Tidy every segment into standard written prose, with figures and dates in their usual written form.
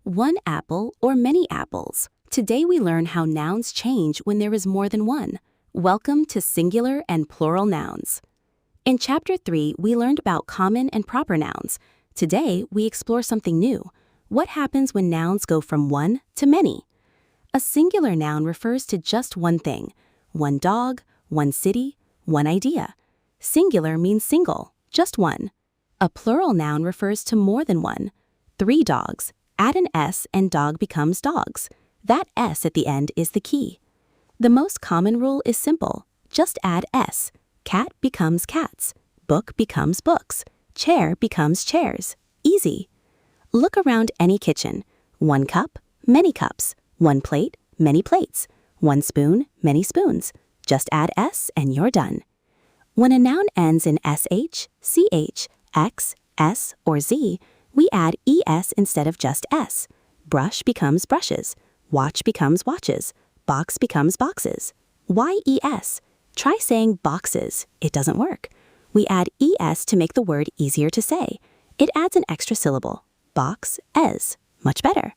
One apple or many apples. Today we learn how nouns change when there is more than one. Welcome to singular and plural nouns. In Chapter 3, we learned about common and proper nouns. Today, we explore something new. What happens when nouns go from one to many? A singular noun refers to just one thing. One dog, one city, one idea. Singular means single, just one. A plural noun refers to more than one. 3 dogs. Add an S and dog becomes dogs. That S at the end is the key. The most common rule is simple. Just add S. Cat becomes cats. Book becomes books. Chair becomes chairs. Easy. Look around any kitchen. 1 cup, many cups. 1 plate, many plates. 1 spoon, many spoons. Just add S and you're done. When a noun ends in SH, CH, X, S, or Z, we add ES instead of just S. Brush becomes brushes. Watch becomes watches. Box becomes boxes. Why ES? Try saying boxes. It doesn't work. We add ES to make the word easier to say. It adds an extra syllable. Box, es. Much better.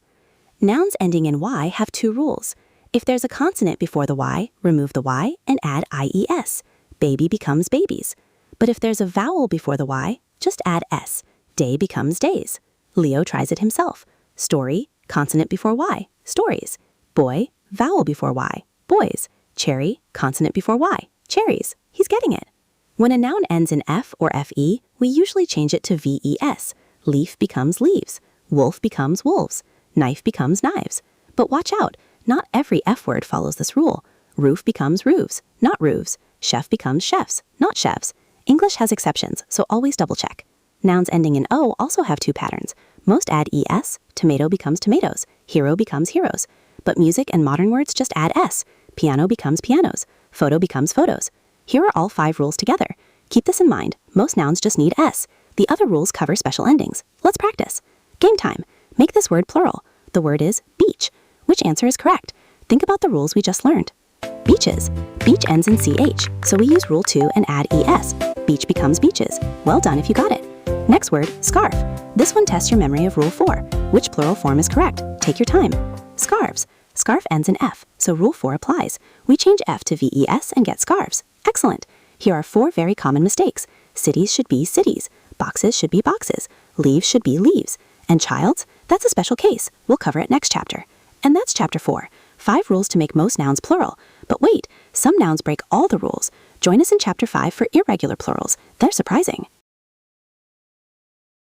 Nouns ending in Y have 2 rules. If there's a consonant before the Y, remove the Y and add IES. Baby becomes babies. But if there's a vowel before the Y, just add S. Day becomes days. Leo tries it himself. Story, consonant before Y, stories. Boy, vowel before Y, boys. Cherry, consonant before Y, cherries. He's getting it. When a noun ends in F or FE, we usually change it to VES. Leaf becomes leaves. Wolf becomes wolves. Knife becomes knives. But watch out, not every F word follows this rule. Roof becomes roofs, not roofs. Chef becomes chefs, not chefs. English has exceptions, so always double check. Nouns ending in O also have 2 patterns. Most add ES, tomato becomes tomatoes, hero becomes heroes. But music and modern words just add S. Piano becomes pianos, photo becomes photos. Here are all 5 rules together. Keep this in mind, most nouns just need S. The other rules cover special endings. Let's practice. Game time. Make this word plural. The word is beach. Which answer is correct? Think about the rules we just learned. Beaches. Beach ends in CH, so we use rule 2 and add ES. Beach becomes beaches. Well done if you got it. Next word, scarf. This one tests your memory of rule 4. Which plural form is correct? Take your time. Scarves. Scarf ends in F, so rule 4 applies. We change F to VES and get scarves. Excellent. Here are 4 very common mistakes. Cities should be cities. Boxes should be boxes. Leaves should be leaves. And child's? That's a special case. We'll cover it next chapter. And that's chapter 4. 5 rules to make most nouns plural. But wait, some nouns break all the rules. Join us in chapter 5 for irregular plurals. They're surprising.